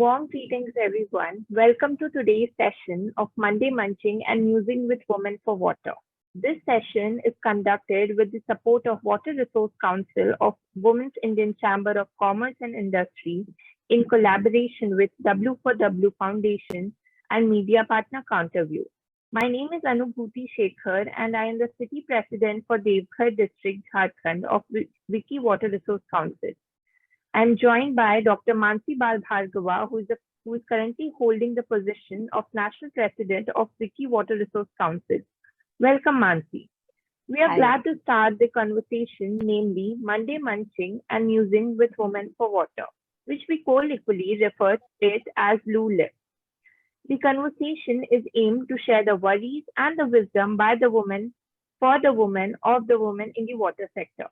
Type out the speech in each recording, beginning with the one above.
Warm greetings, everyone. Welcome to today's session of Monday Munching and Musing with Women for Water. This session is conducted with the support of Water Resource Council of Women's Indian Chamber of Commerce and Industry in collaboration with W for W Foundation and media partner Counterview. My name is Anubhuti Shekhar and I am the City President for Devghar District, Jharkhand of Wiki Water Resource Council. I'm joined by Dr. Mansi Balbhargava, who is currently holding the position of National President of Wiki Water Resource Council. Welcome, Mansi. We are glad to start the conversation, namely Monday Munching and Musing with Women for Water, which we colloquially refer to it as LULIP. The conversation is aimed to share the worries and the wisdom by the women, for the women, of the women in the water sector.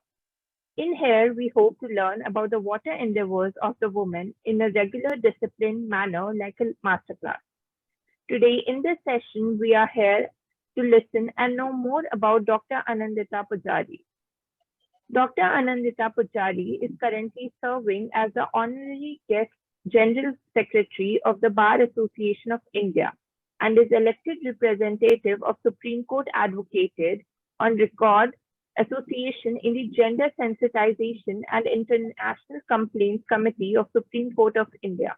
In here, we hope to learn about the water endeavors of the women in a regular disciplined manner like a masterclass. Today, in this session, we are here to listen and know more about Dr. Anindita Pujari. Dr. Anindita Pujari is currently serving as the Honorary Guest General Secretary of the Bar Association of India and is elected representative of Supreme Court Advocated on Record Association in the Gender Sensitization and International Complaints Committee of Supreme Court of India.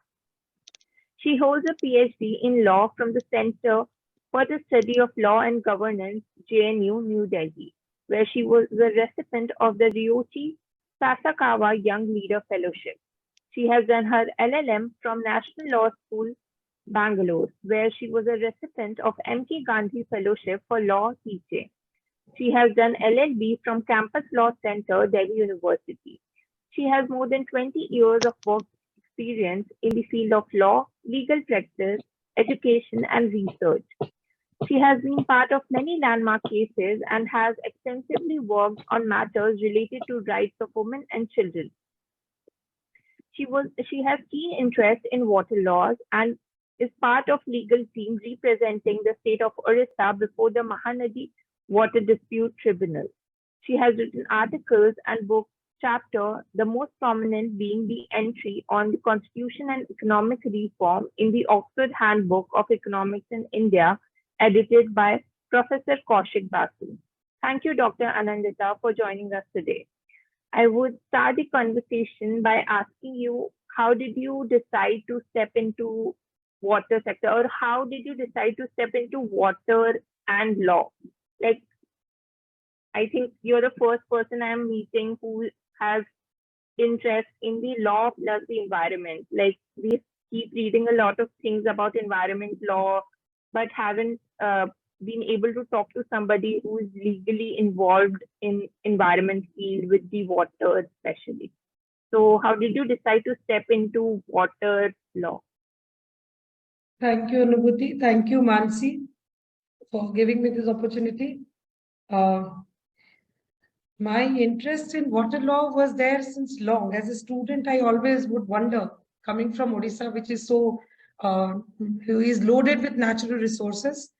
She holds a PhD in law from the Center for the Study of Law and Governance, JNU, New Delhi, where she was the recipient of the Ryochi Sasakawa Young Leader Fellowship. She has done her LLM from National Law School, Bangalore, where she was a recipient of M.K. Gandhi Fellowship for Law Teaching. She has done LLB from Campus Law Center, Delhi University. She has more than 20 years of work experience in the field of law, legal practice, education, and research. She has been part of many landmark cases and has extensively worked on matters related to rights of women and children. She has keen interest in water laws and is part of legal team representing the state of Orissa before the Mahanadi Water Dispute Tribunal. She has written articles and book chapter, the most prominent being the entry on the Constitution and Economic Reform in the Oxford Handbook of Economics in India, edited by Professor Kaushik Basu. Thank you, Dr. Anindita, for joining us today. I would start the conversation by asking you, how did you decide to step into water sector, or how did you decide to step into water and law? Like, I think you're the first person I'm meeting who has interest in the law plus the environment. Like, we keep reading a lot of things about environment law, but haven't been able to talk to somebody who is legally involved in environment field with the water especially. So how did you decide to step into water law? Thank you, Anubhuti. Thank you, Mansi, for giving me this opportunity. My interest in water law was there since long. As a student, I always would wonder, coming from Odisha, which is so, who is loaded with natural resources,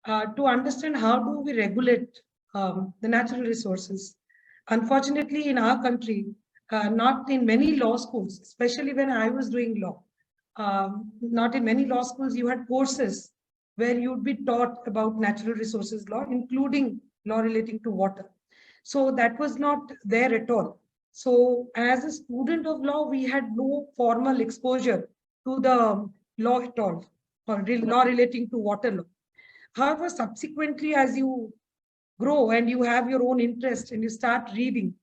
to understand how do we regulate the natural resources. Unfortunately, in our country, not in many law schools, especially when I was doing law, not in many law schools, you had courses where you'd be taught about natural resources law, including law relating to water. So that was not there at all. So as a student of law, we had no formal exposure to the law at all, or law relating to water law. However, subsequently, as you grow and you have your own interest and you start reading,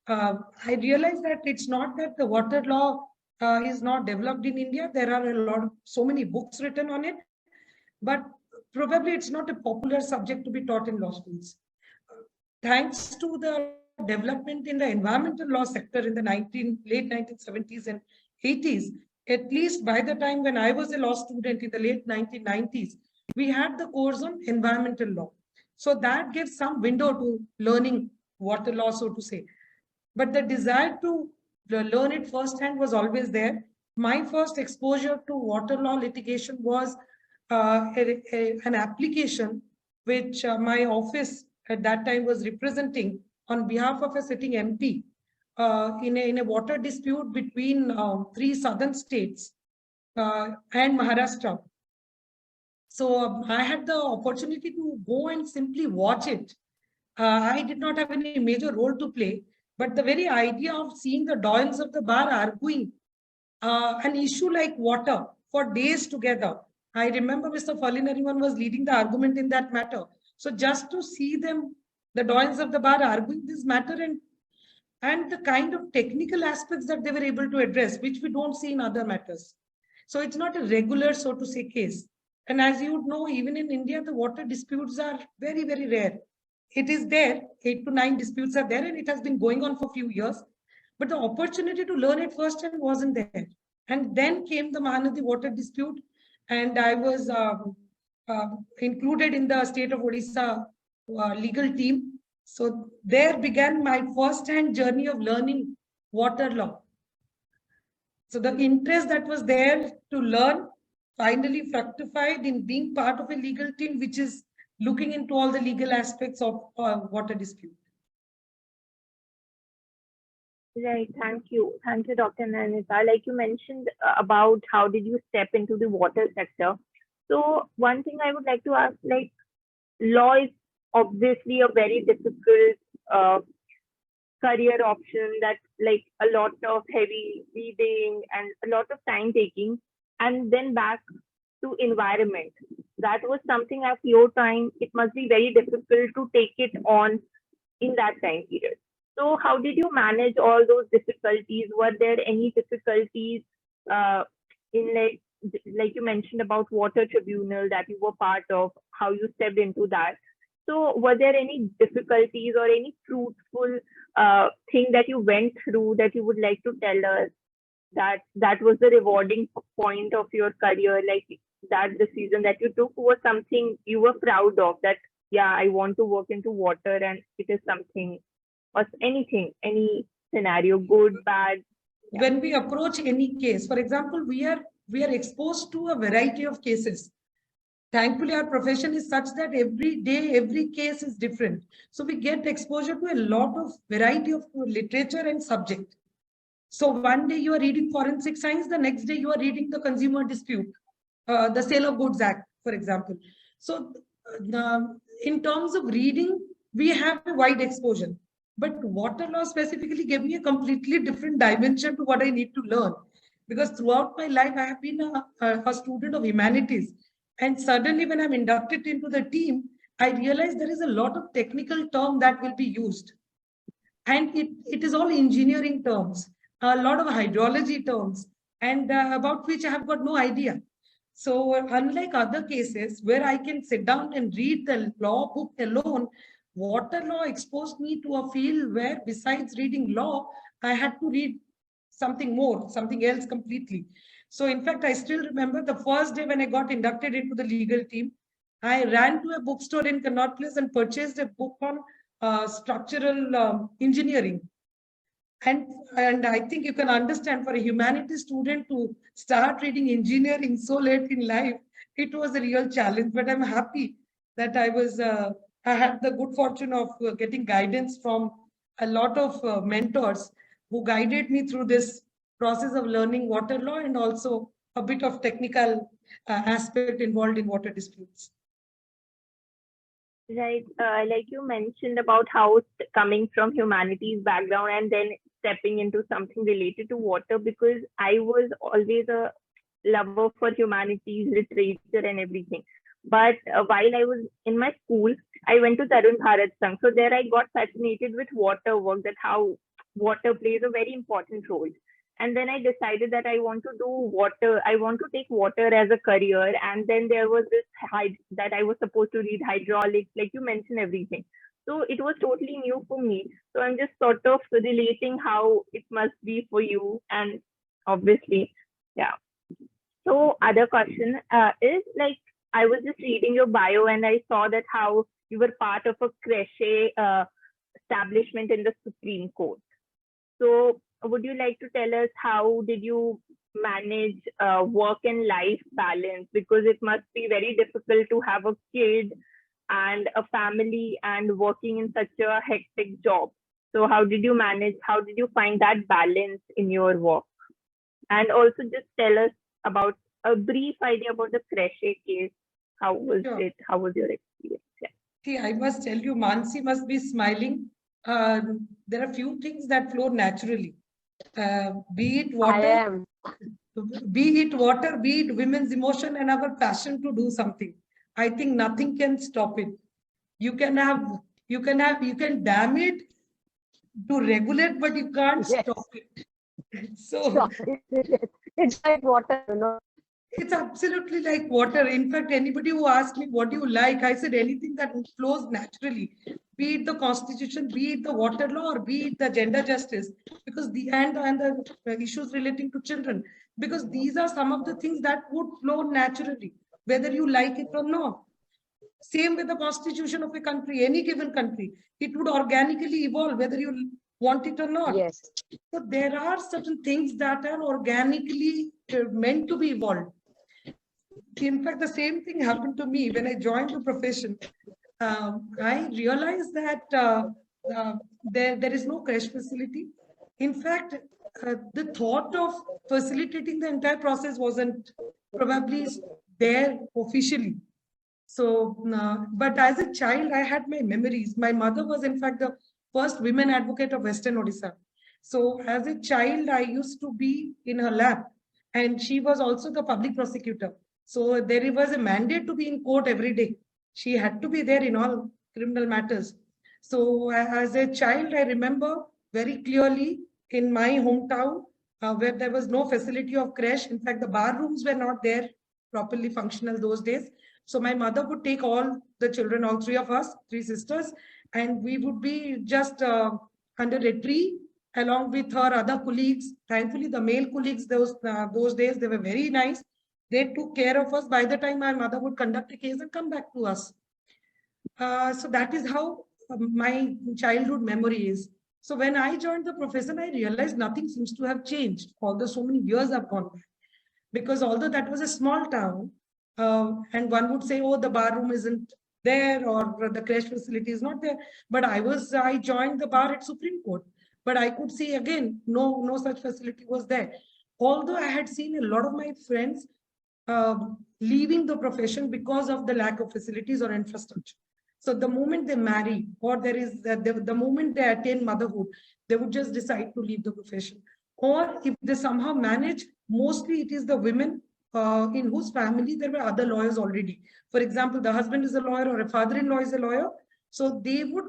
I realized that it's not that the water law is not developed in India. There are so many books written on it, but probably it's not a popular subject to be taught in law schools. Thanks to the development in the environmental law sector in the late 1970s and 80s, at least by the time when I was a law student in the late 1990s, we had the course on environmental law. So that gives some window to learning water law, so to say. But the desire to learn it firsthand was always there. My first exposure to water law litigation was an application which my office at that time was representing on behalf of a sitting MP in a water dispute between three southern states and Maharashtra. So I had the opportunity to go and simply watch it. I did not have any major role to play, but the very idea of seeing the dons of the bar arguing an issue like water for days together. I remember Mr. Fallinariman was leading the argument in that matter. So just to see them, the dons of the bar arguing this matter, and the kind of technical aspects that they were able to address, which we don't see in other matters. So it's not a regular, so to say, case. And as you would know, even in India, the water disputes are very, very rare. It is there, 8 to 9 disputes are there, and it has been going on for a few years. But the opportunity to learn it first and wasn't there. And then came the Mahanadi water dispute, and I was included in the state of Odisha legal team. So there began my first-hand journey of learning water law. So the interest that was there to learn finally fructified in being part of a legal team, which is looking into all the legal aspects of water dispute. Right. Thank you. Thank you, Dr. Anindita. Like you mentioned about how did you step into the water sector. So one thing I would like to ask, like law is obviously a very difficult uh, career option that like a lot of heavy reading and a lot of time taking, and then back to environment. That was something at your time, it must be very difficult to take it on in that time period. So how did you manage all those difficulties? Were there any difficulties in like you mentioned about water tribunal that you were part of, how you stepped into that? So were there any difficulties or any fruitful thing that you went through that you would like to tell us, that was the rewarding point of your career, like that decision that you took was something you were proud of, that yeah, I want to work into water and it is something, or anything, any scenario, good, bad? Yeah. When we approach any case, for example, we are exposed to a variety of cases. Thankfully, our profession is such that every day, every case is different. So we get exposure to a lot of variety of literature and subject. So one day you are reading forensic science, the next day you are reading the consumer dispute, the Sale of Goods Act, for example. So in terms of reading, we have a wide exposure. But water law specifically gave me a completely different dimension to what I need to learn. Because throughout my life, I have been a student of humanities. And suddenly when I'm inducted into the team, I realized there is a lot of technical term that will be used. And it is all engineering terms, a lot of hydrology terms, and about which I have got no idea. So unlike other cases where I can sit down and read the law book alone, water law exposed me to a field where besides reading law, I had to read something more, something else completely. So in fact, I still remember the first day when I got inducted into the legal team, I ran to a bookstore in Connaught Place and purchased a book on structural engineering. And I think you can understand, for a humanities student to start reading engineering so late in life, it was a real challenge. But I'm happy that I had the good fortune of getting guidance from a lot of mentors who guided me through this process of learning water law, and also a bit of technical aspect involved in water disputes. Right. Like you mentioned about how coming from humanities background and then stepping into something related to water, because I was always a lover for humanities, literature, and everything. But while I was in my school, I went to Tarun Bharat Sangh. So there I got fascinated with water work, that how water plays a very important role. And then I decided that I want to do water. I want to take water as a career. And then there was this that I was supposed to read hydraulics, like you mentioned everything. So it was totally new for me. So I'm just sort of relating how it must be for you. And obviously, yeah. So other question is like, I was just reading your bio and I saw that how you were part of a crochet establishment in the Supreme Court. So would you like to tell us how did you manage work and life balance? Because it must be very difficult to have a kid and a family and working in such a hectic job. So how did you manage? How did you find that balance in your work? And also just tell us about a brief idea about the crochet case. How was Sure. it? How was your experience? Yeah. See, I must tell you, Mansi must be smiling. There are few things that flow naturally. Be it I water, am. be it women's emotion and our passion to do something. I think nothing can stop it. You can have, you can damn it to regulate, but you can't Yes. stop it. So Sure. It's like water. it's absolutely like water. In fact, anybody who asks me, what do you like? I said, anything that flows naturally, be it the constitution, be it the water law, or be it the gender justice, because and the issues relating to children, because these are some of the things that would flow naturally, whether you like it or not. Same with the constitution of a country, any given country, it would organically evolve, whether you want it or not. Yes. So there are certain things that are organically meant to be evolved. In fact, the same thing happened to me when I joined the profession. I realized that there is no crash facility. In fact, the thought of facilitating the entire process wasn't probably there officially. So, but as a child, I had my memories. My mother was, in fact, the first women advocate of Western Odisha. So, as a child, I used to be in her lap, and she was also the public prosecutor. So, there was a mandate to be in court every day. She had to be there in all criminal matters. So, as a child, I remember very clearly in my hometown where there was no facility of creche. In fact, the bar rooms were not there properly functional those days. So my mother would take all the children, all three of us, three sisters, and we would be just under a tree along with her other colleagues. Thankfully, the male colleagues those days, they were very nice. They took care of us. By the time my mother would conduct a case and come back to us. So that is how my childhood memory is. So when I joined the profession, I realized nothing seems to have changed. Although so many years have gone by. Because although that was a small town, and one would say, oh, the bar room isn't there or the creche facility is not there. But I joined the bar at Supreme Court. But I could see again, no such facility was there. Although I had seen a lot of my friends leaving the profession because of the lack of facilities or infrastructure. So the moment they marry or the moment they attain motherhood, they would just decide to leave the profession. Or if they somehow manage, mostly it is the women in whose family there were other lawyers already. For example, the husband is a lawyer or a father-in-law is a lawyer. So they would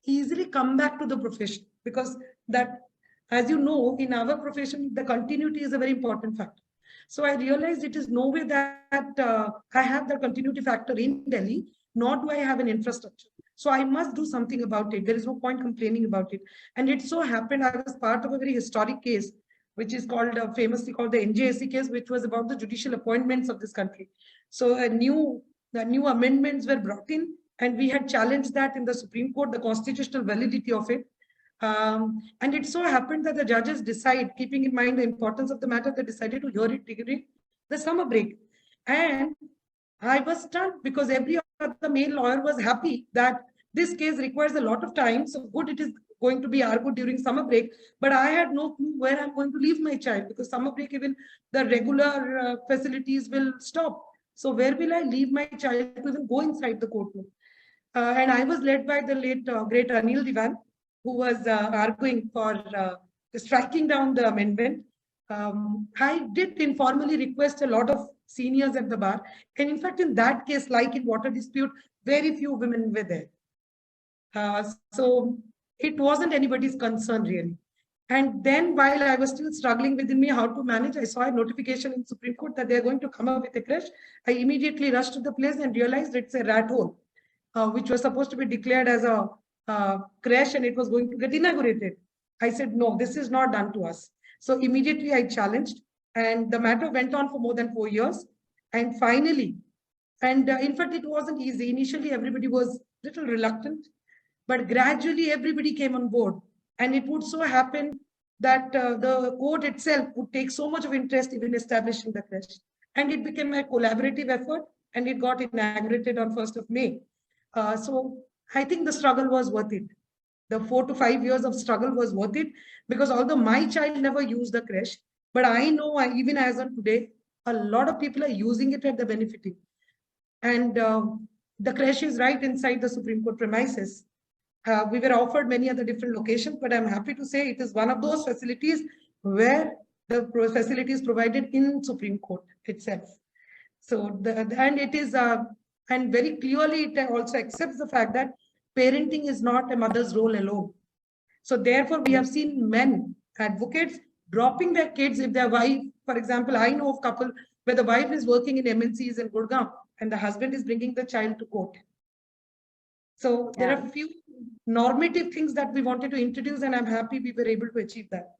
easily come back to the profession because that, as you know, in our profession, the continuity is a very important factor. So I realized it is no way that I have the continuity factor in Delhi, nor do I have an infrastructure. So I must do something about it. There is no point complaining about it. And it so happened I was part of a very historic case, which is called famously called the NJSC case, which was about the judicial appointments of this country. So the new amendments were brought in, and we had challenged that in the Supreme Court, the constitutional validity of it. And it so happened that the judges decide, keeping in mind the importance of the matter, they decided to hear it during the summer break. And I was stunned because every other male lawyer was happy that this case requires a lot of time. So good, it is going to be argued during summer break. But I had no clue where I'm going to leave my child because summer break, even the regular facilities will stop. So where will I leave my child to even go inside the courtroom? And I was led by the late great Anil Diwan, who was arguing for striking down the amendment. I did informally request a lot of seniors at the bar. And in fact, in that case, like in water dispute, very few women were there. So it wasn't anybody's concern really. And then while I was still struggling within me how to manage, I saw a notification in Supreme Court that they're going to come up with a creche. I immediately rushed to the place and realized it's a rat hole, which was supposed to be declared as a creche and it was going to get inaugurated. I said, no, this is not done to us. So immediately I challenged and the matter went on for more than 4 years. And finally, and in fact, it wasn't easy. Initially, everybody was a little reluctant, but gradually everybody came on board. And it would so happen that the court itself would take so much of interest in establishing the creche. And it became a collaborative effort and it got inaugurated on 1st of May. So I think the struggle was worth it. The 4 to 5 years of struggle was worth it because although my child never used the creche, but I know even as of today, a lot of people are using it at the benefiting. And the creche is right inside the Supreme Court premises. We were offered many other different locations, but I'm happy to say it is one of those facilities where the facility is provided in Supreme Court itself. So, and it is, and very clearly it also accepts the fact that parenting is not a mother's role alone. So therefore, we have seen men advocates dropping their kids if their wife, for example, I know of couple where the wife is working in MNCs in Gurgaon and the husband is bringing the child to court. So there are a few normative things that we wanted to introduce, and I'm happy we were able to achieve that.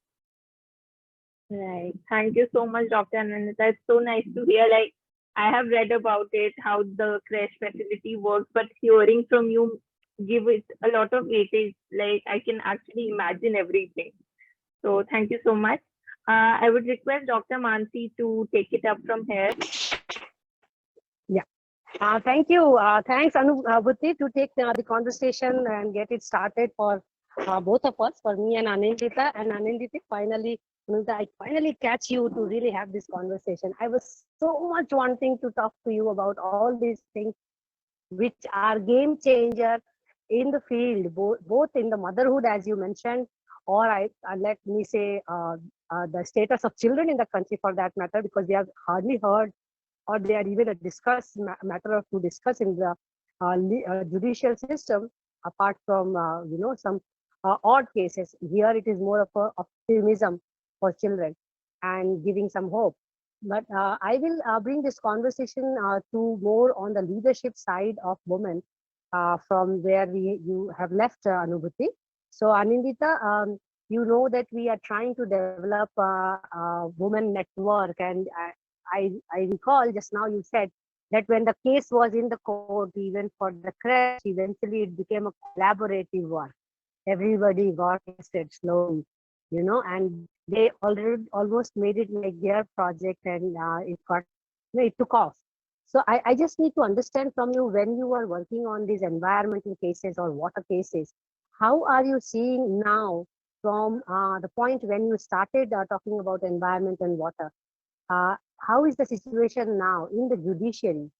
Right. Thank you so much, Dr. Anindita. It's so nice to hear. Like, I have read about it, how the creche facility works, but hearing from you give it a lot of weightage. Like, I can actually imagine everything. So thank you so much. I would request Dr. Mansi to take it up from here. Yeah. Thank you. Thanks, Anubhuti, to take the conversation and get it started for both of us, for me and Anindita. And Anindita, finally, I finally catch you to really have this conversation. I was so much wanting to talk to you about all these things, which are game changer in the field, both in the motherhood, as you mentioned, or let me say the status of children in the country for that matter, because they are hardly heard, or they are even a matter to discuss in the judicial system, apart from some odd cases. Here it is more of a optimism for children and giving some hope. But I will bring this conversation to more on the leadership side of women, from where you have left, Anubhuti. So Anindita, you know that we are trying to develop a women network, and I recall just now you said that when the case was in the court, even for the creche, eventually it became a collaborative one. Everybody got it slowly, and they already almost made it like their project, and it took off. So I just need to understand from you, when you are working on these environmental cases or water cases, how are you seeing now from the point when you started talking about environment and water? How is the situation now in the judiciary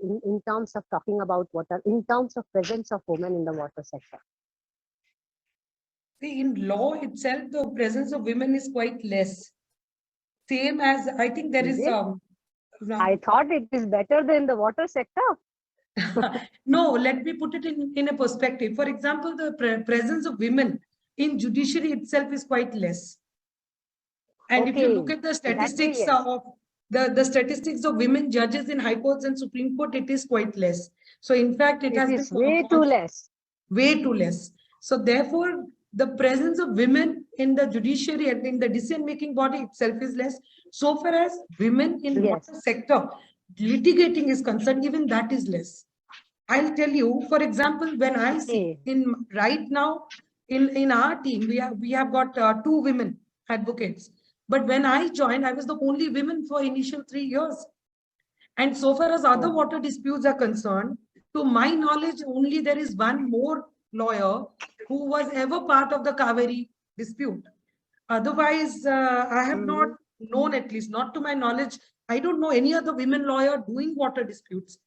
in terms of talking about water, in terms of presence of women in the water sector? See, in law itself, the presence of women is quite less. Same as, I think there is... I thought it is better than the water sector. No, let me put it in a perspective. For example, the presence of women in judiciary itself is quite less. And if you look at the statistics of the statistics of women judges in high courts and Supreme Court, it is quite less. So in fact, it has been way too less. Way too less. So therefore, the presence of women in the judiciary and in the decision-making body itself is less. So far as women in water sector litigating is concerned, even that is less. I'll tell you, for example, when I see right now in our team, we have got 2 women advocates. But when I joined, I was the only woman for initial 3 years. And so far as other water disputes are concerned, to my knowledge, only there is one more lawyer who was ever part of the Kaveri dispute. Otherwise, I have not known, at least not to my knowledge, I don't know any other women lawyer doing water disputes.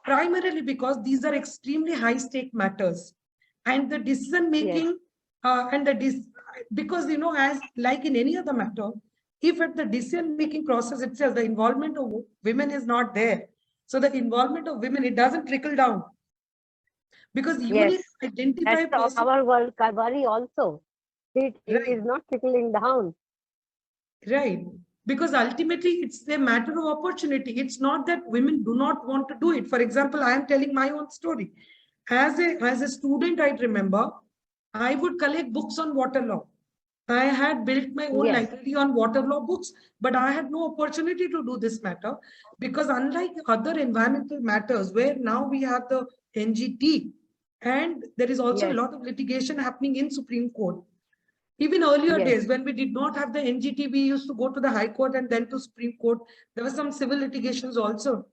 Primarily because these are extremely high stake matters. And the decision making because, as like in any other matter, if at the decision making process itself, the involvement of women is not there. So the involvement of women, it doesn't trickle down. Because even if identify that's our worry also. It is not trickling down. Right. Because ultimately it's a matter of opportunity. It's not that women do not want to do it. For example, I am telling my own story. As a student, I remember, I would collect books on water law. I had built my own library on water law books, but I had no opportunity to do this matter because unlike other environmental matters where now we have the NGT and there is also a lot of litigation happening in Supreme Court. Even earlier days when we did not have the NGT, we used to go to the High Court and then to Supreme Court. There were some civil litigations also.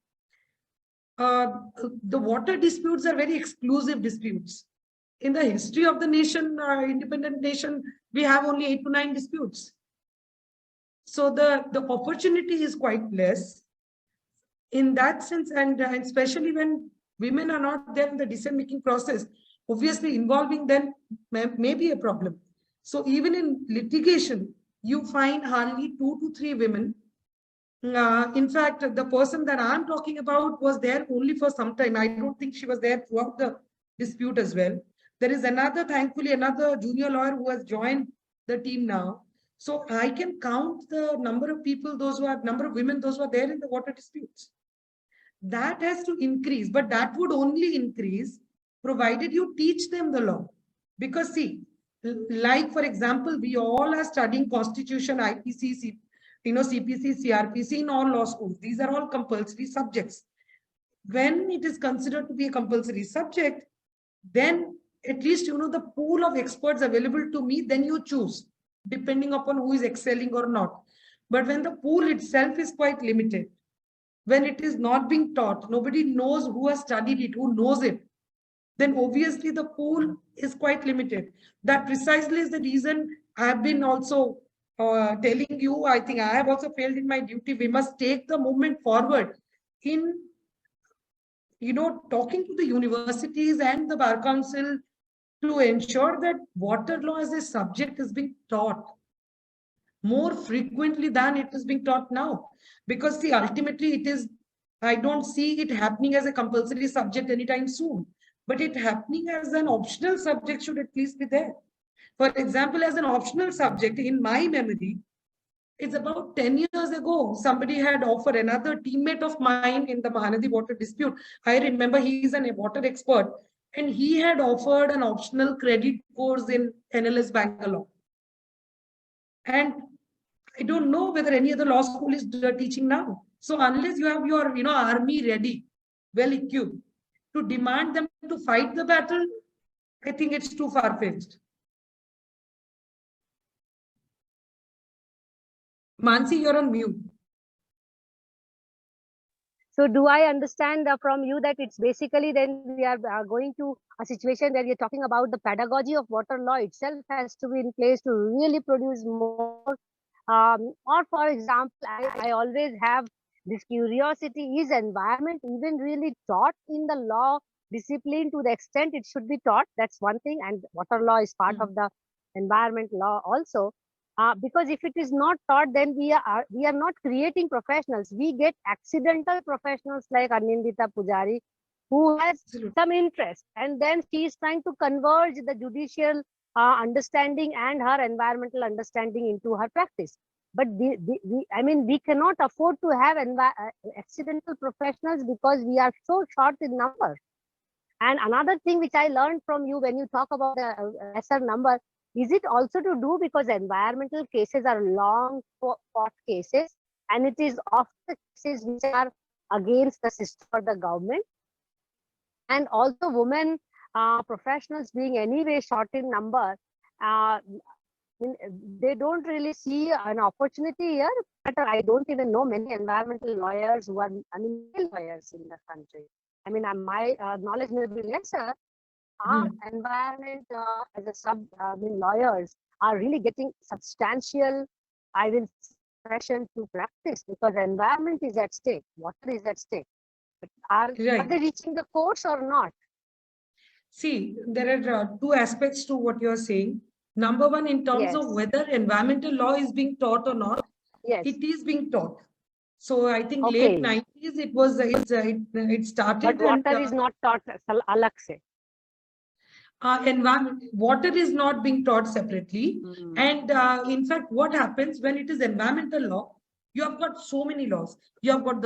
The water disputes are very exclusive disputes. In the history of the nation, independent nation, we have only 8 to 9 disputes. So the opportunity is quite less in that sense, and especially when women are not there in the decision-making process, obviously involving them may be a problem. So even in litigation, you find hardly 2 to 3 women. In fact, the person that I'm talking about was there only for some time. I don't think she was there throughout the dispute as well. There is another, thankfully, another junior lawyer who has joined the team now. So I can count the number of people, number of women, those who are there in the water disputes. That has to increase, but that would only increase provided you teach them the law. Because see, like for example, we all are studying Constitution, IPC, CPC, CRPC in all law schools. These are all compulsory subjects. When it is considered to be a compulsory subject, then at least the pool of experts available to me, then you choose, depending upon who is excelling or not. But when the pool itself is quite limited, when it is not being taught, nobody knows who has studied it, who knows it, then obviously the pool is quite limited. That precisely is the reason I have been also telling you, I think I have also failed in my duty. We must take the movement forward in, talking to the universities and the Bar Council to ensure that water law as a subject is being taught more frequently than it is being taught now. Because see, ultimately I don't see it happening as a compulsory subject anytime soon, but it happening as an optional subject should at least be there. For example, as an optional subject, in my memory, it's about 10 years ago, somebody had offered, another teammate of mine in the Mahanadi water dispute. I remember he's a water expert, and he had offered an optional credit course in NLS Bangalore. And I don't know whether any other law school is teaching now. So unless you have your, army ready, well equipped to demand them to fight the battle, I think it's too far-fetched. Mansi, you're on mute. So do I understand from you that it's basically then we are going to a situation where you're talking about the pedagogy of water law itself has to be in place to really produce more. Or for example, I always have this curiosity, is environment even really taught in the law discipline to the extent it should be taught? That's one thing, and water law is part of the environment law also. Because if it is not taught, then we are not creating professionals. We get accidental professionals like Anindita Pujari, who has some interest, and then she is trying to converge the judicial understanding and her environmental understanding into her practice. But we cannot afford to have accidental professionals because we are so short in numbers. And another thing which I learned from you when you talk about the lesser number, is it also to do because environmental cases are long fought cases, and it is often the cases which are against the system or the government, and also women professionals being anyway short in number, they don't really see an opportunity here. But I don't even know many environmental lawyers who are male lawyers in the country. My knowledge may be lesser. Environment as a lawyers are really getting substantial, pressure to practice because environment is at stake, water is at stake. But are they reaching the courts or not? See, there are two aspects to what you are saying. Number one, in terms of whether environmental law is being taught or not, it is being taught. So I think late 90s it started. But water is not taught alag se. Water is not being taught separately. And in fact, what happens when it is environmental law, you have got so many laws. You have got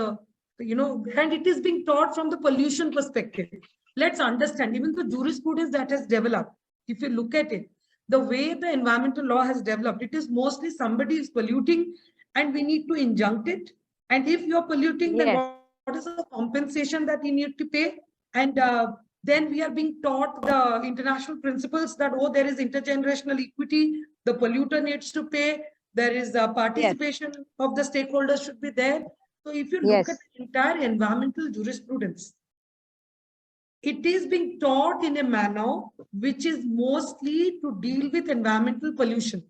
and it is being taught from the pollution perspective. Let's understand, even the jurisprudence that has developed, if you look at it, the way the environmental law has developed, it is mostly somebody is polluting and we need to injunct it. And if you're polluting, then what is the compensation that you need to pay? And then we are being taught the international principles that, there is intergenerational equity, the polluter needs to pay, there is participation of the stakeholders should be there. So if you look at the entire environmental jurisprudence, it is being taught in a manner which is mostly to deal with environmental pollution.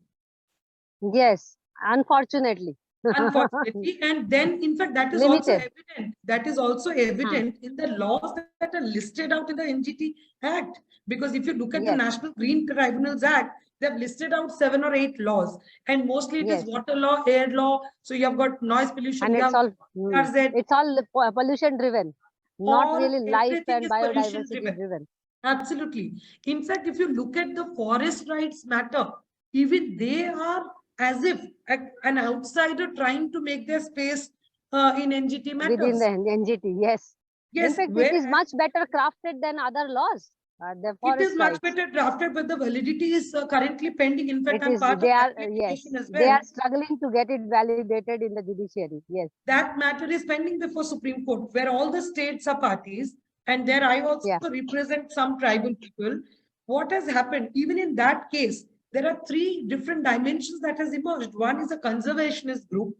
Yes, unfortunately. unfortunately. And then, in fact, that is also Limited. evident. That is also evident in the laws that are listed out in the NGT Act. Because if you look at the Yes, National Green Tribunals Act, they have listed out 7 or 8 laws. And mostly it is yes. water law, air law. So you have got noise pollution, And you it's have all RZ, it's all pollution driven, not all really life everything and is pollution biodiversity driven. driven. Absolutely. In fact, if you look at the forest rights matter, even they are as if an outsider trying to make their space in NGT Within the matters. NGT. Yes. In Yes, fact, it is where much better crafted than other laws. The it is forest much rights. better drafted, but the validity is currently pending. In fact, It I'm is. part of They are that litigation yes. as They well. are struggling to get it validated in the judiciary. Yes. That matter is pending before Supreme Court, where all the states are parties, and there I also Yeah. represent some tribal people. What has happened, even in that case, there are 3 different dimensions that has emerged. One is a conservationist group.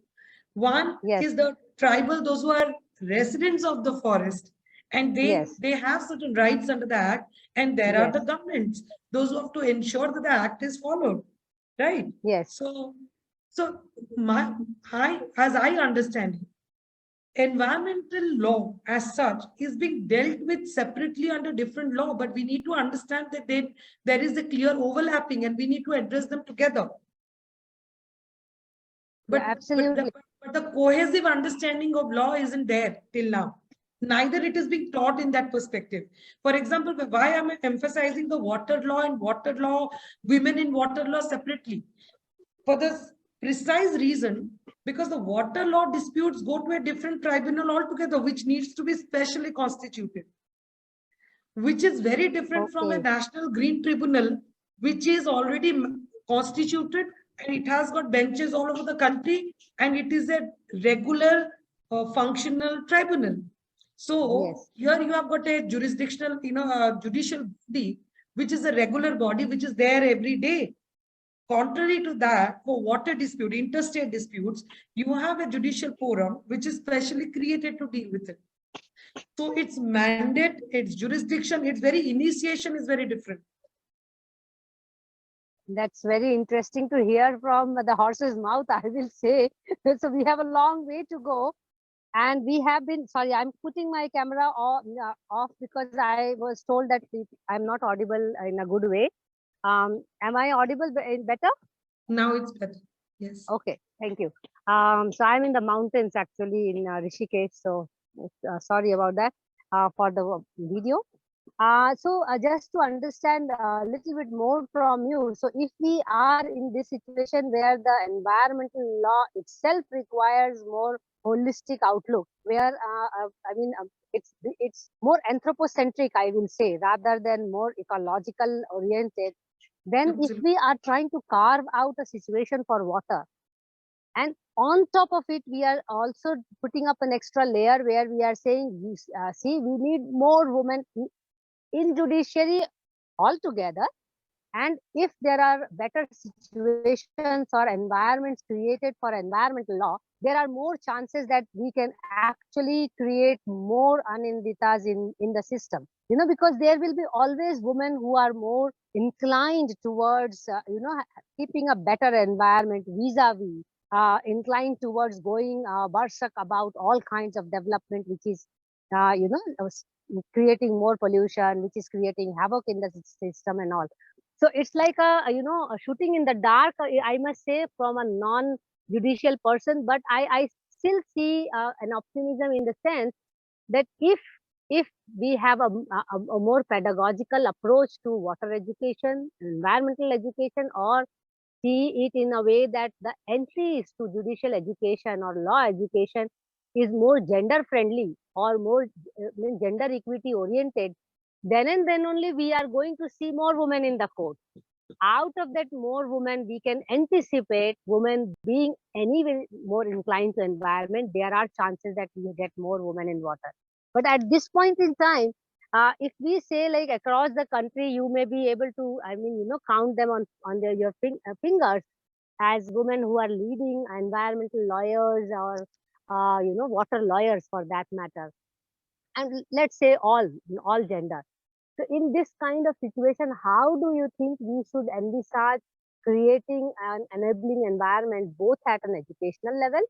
One Yes. is the tribal, those who are residents of the forest, and Yes. they have certain rights under the act, and there are Yes. the governments, those who have to ensure that the act is followed, right? Yes. So as I understand it, environmental law as such is being dealt with separately under different law, but we need to understand that there is a clear overlapping and we need to address them together. Yeah. But, Absolutely. but the cohesive understanding of law isn't there till now. Neither it is being taught in that perspective. For example, why am I emphasizing the water law and water law, women in water law separately? For the precise reason, because the water law disputes go to a different tribunal altogether, which needs to be specially constituted, which is very different from a Okay. national green tribunal, which is already constituted and it has got benches all over the country and it is a regular functional tribunal. So Yes. here you have got a jurisdictional, judicial body, which is a regular body, which is there every day. Contrary to that, for water dispute, interstate disputes, you have a judicial forum which is specially created to deal with it. So its mandate, its jurisdiction, its very initiation is very different. That's very interesting to hear from the horse's mouth, I will say. So we have a long way to go. And we have been, sorry, I'm putting my camera off because I was told that I'm not audible in a good way. Am I audible better? Now it's better. Yes. Okay, thank you. So I'm in the mountains actually in Rishikesh. So sorry about that for the video. So just to understand a little bit more from you. So if we are in this situation where the environmental law itself requires more holistic outlook, where I mean it's more anthropocentric, I will say, rather than more ecological oriented. Then if Absolutely. we are trying to carve out a situation for water, and on top of it, we are also putting up an extra layer where we are saying, see, we need more women in judiciary altogether. And if there are better situations or environments created for environmental law, there are more chances that we can actually create more Aninditas in the system. Because there will be always women who are more inclined towards, keeping a better environment vis-a-vis, inclined towards going berserk about all kinds of development, which is, creating more pollution, which is creating havoc in the system and all. So it's like a shooting in the dark, I must say, from a non-judicial person. But I still see an optimism in the sense that if we have a more pedagogical approach to water education, environmental education, or see it in a way that the entries to judicial education or law education is more gender friendly or more gender equity oriented, then and then only we are going to see more women in the court. Out of that more women, we can anticipate women being anyway more inclined to environment. There are chances that we get more women in water. But at this point in time, if we say like across the country, you may be able to, count them on your fingers as women who are leading environmental lawyers or, water lawyers for that matter. And let's say all gender. So in this kind of situation, how do you think we should envisage creating an enabling environment both at an educational level,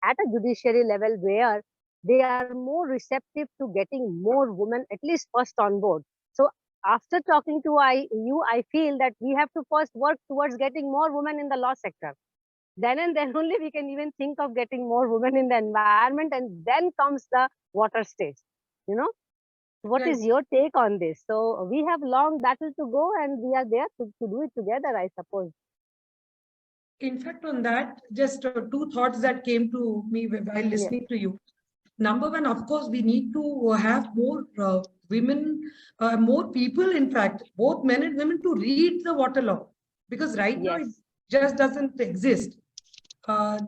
at a judiciary level, where they are more receptive to getting more women at least first on board. So after talking to I feel that we have to first work towards getting more women in the law sector. Then and then only we can even think of getting more women in the environment, and then comes the water stage. You know, what Right. is your take on this? So we have long battle to go, and we are there to do it together, I suppose. In fact, on that, just two thoughts that came to me while Yes, listening to you. Number one, of course, we need to have more women, more people, in fact, both men and women, to read the water law, because right now it yes, just doesn't exist.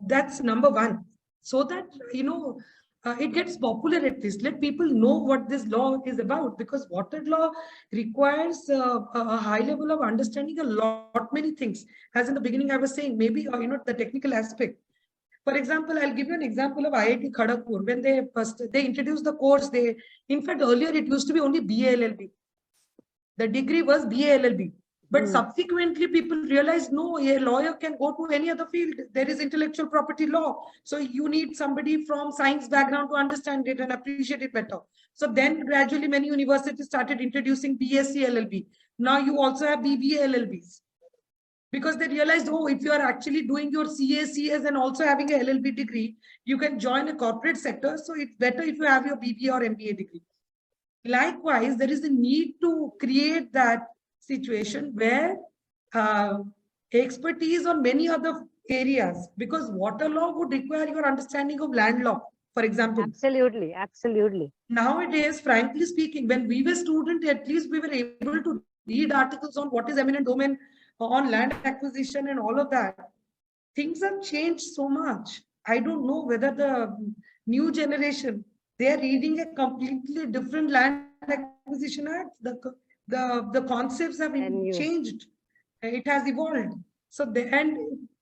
That's number one. So that, it gets popular at least. Let people know what this law is about, because water law requires a high level of understanding a lot many things. As in the beginning, I was saying, maybe, the technical aspect. For example, I'll give you an example of IIT Kharagpur. When they introduced the course, in fact, earlier it used to be only BA-LLB. The degree was BA-LLB. But subsequently, people realized, no, a lawyer can go to any other field. There is intellectual property law. So you need somebody from science background to understand it and appreciate it better. So then gradually many universities started introducing BSc LLB. Now you also have BBA LLBs. Because they realized, oh, if you are actually doing your CA, CS and also having a LLB degree, you can join a corporate sector. So it's better if you have your BBA or MBA degree. Likewise, there is a need to create that situation where expertise on many other areas, because water law would require your understanding of land law, for example. absolutely, absolutely. Nowadays, frankly speaking, when we were students, at least we were able to read articles on what is eminent domain, on land acquisition and all of that. Things have changed so much. I don't know whether the new generation, they are reading a completely different land acquisition act. The concepts have And you, changed. It has evolved. So the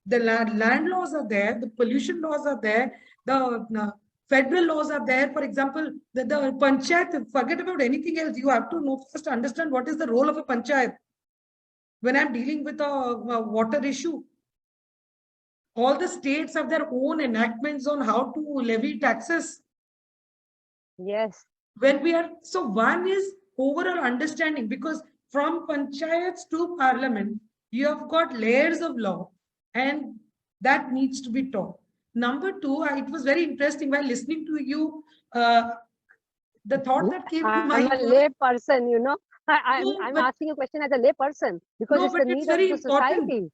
land laws are there, the pollution laws are there, the federal laws are there. For example, the panchayat, forget about anything else. You have to know first understand what is the role of a panchayat. When I'm dealing with a water issue, all the states have their own enactments on how to levy taxes. yes, When we are, so one is overall understanding, because from panchayats to parliament, you have got layers of law, and that needs to be taught. Number two, it was very interesting while listening to you. The thought that came to I'm a mind lay was, person, you know. no, I'm but asking a question as a lay person because no, it's but the it's need of very the important. society.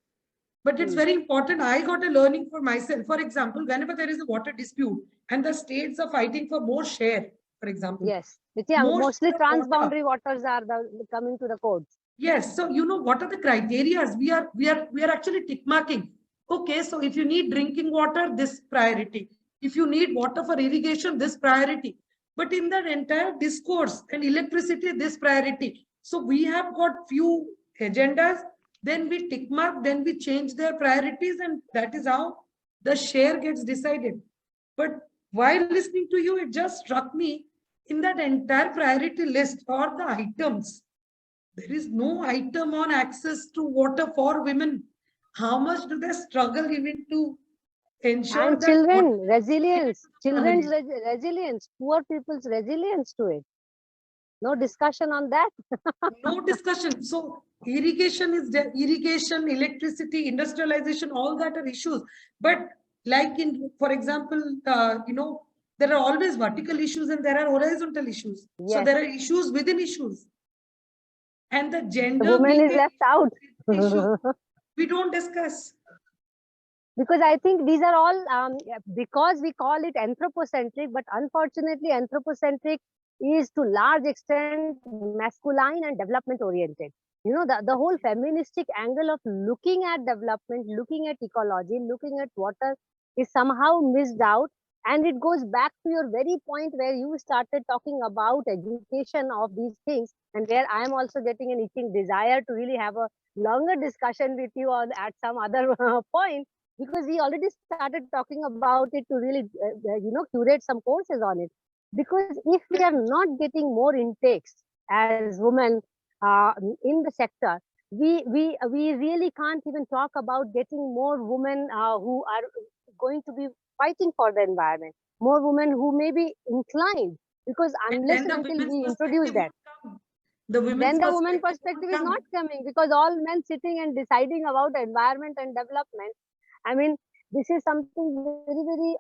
But it's very important. I got a learning for myself. For example, whenever there is a water dispute and the states are fighting for more share, for example, Yes, yeah, more mostly share of water. transboundary waters are coming to the codes. Yes. So you know what are the criteria? We are actually tick marking. Okay. So if you need drinking water, this priority. If you need water for irrigation, this priority. But in that entire discourse and electricity, this priority. So we have got few agendas. Then we tick mark. Then we change their priorities, and that is how the share gets decided. But while listening to you, it just struck me, in that entire priority list or the items, there is no item on access to water for women. How much do they struggle even to ensure And that water children, is resilience, children's families? resilience, poor people's resilience to it. No discussion on that. No discussion. So irrigation is there, irrigation, electricity, industrialization, all that are issues. But like in, for example, there are always vertical issues and there are horizontal issues. So Yes, there are issues within issues. And the the gender woman being is left out. an issue, we don't discuss. Because I think these are all because we call it anthropocentric, but unfortunately, anthropocentric is to large extent masculine and development oriented. You know, the whole feministic angle of looking at development, looking at ecology, looking at water is somehow missed out. And it goes back to your very point where you started talking about education of these things, and where I am also getting an itching desire to really have a longer discussion with you on at some other point, because we already started talking about it to really curate some courses on it. Because if we are not getting more intakes as women in the sector, we really can't even talk about getting more women who are going to be fighting for the environment, more women who may be inclined, because And unless then and the until women's we introduce perspective that, would come. The women's then the woman perspective would perspective is not come. coming, because all men sitting and deciding about environment and development. I mean, this is something very, very,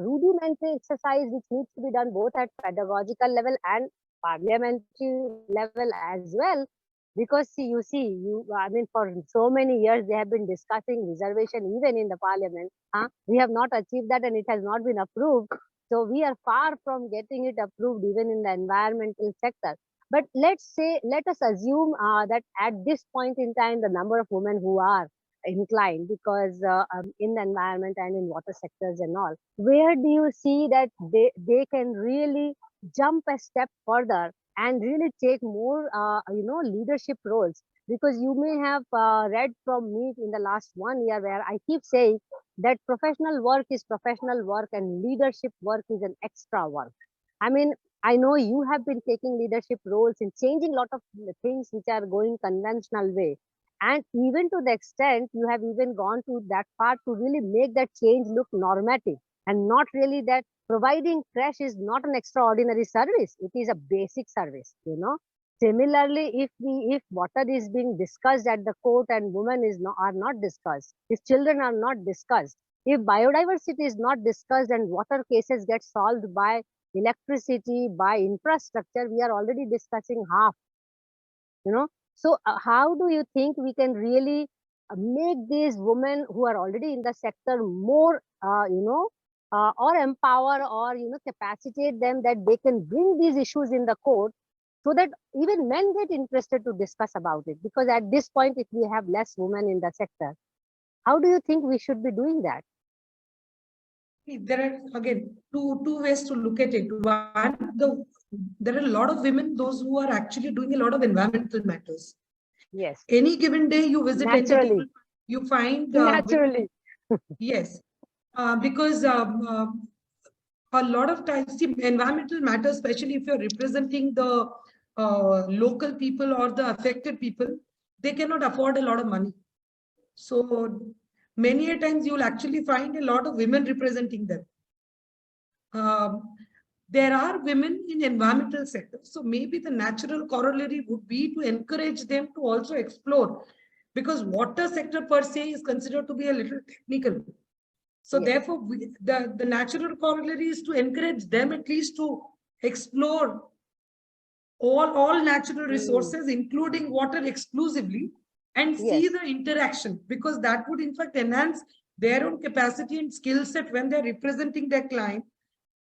rudimentary exercise which needs to be done both at pedagogical level and parliamentary level as well. Because I mean, for so many years they have been discussing reservation even in the parliament. We have not achieved that, and it has not been approved. So we are far from getting it approved even in the environmental sector. But let us assume that at this point in time, the number of women who are inclined, because in the environment and in water sectors and all, where do you see that they can really jump a step further and really take more, leadership roles? Because you may have read from me in the last 1 year, where I keep saying that professional work is professional work and leadership work is an extra work. I mean, I know you have been taking leadership roles in changing a lot of things which are going conventional way. And even to the extent you have even gone to that part to really make that change look normative, and not really that providing fresh is not an extraordinary service. It is a basic service. Similarly, if water is being discussed at the court and women are not discussed, if children are not discussed, if biodiversity is not discussed and water cases get solved by electricity, by infrastructure, we are already discussing half, you know. So how do you think we can really make these women who are already in the sector more, or empower, or capacitate them, that they can bring these issues in the court, so that even men get interested to discuss about it? Because at this point, if we have less women in the sector, how do you think we should be doing that? There are again two ways to look at it. One, there are a lot of women, those who are actually doing a lot of environmental matters. Yes. Any given day you visit Naturally. NTT, you find Naturally. yes, because a lot of times, see, environmental matters, especially if you're representing the local people or the affected people, they cannot afford a lot of money. So many a times you'll actually find a lot of women representing them. There are women in environmental sector. So maybe the natural corollary would be to encourage them to also explore, because water sector per se is considered to be a little technical. So therefore, the natural corollary is to encourage them at least to explore all natural resources, including water exclusively, and see the interaction, because that would in fact enhance their own capacity and skill set when they're representing their client,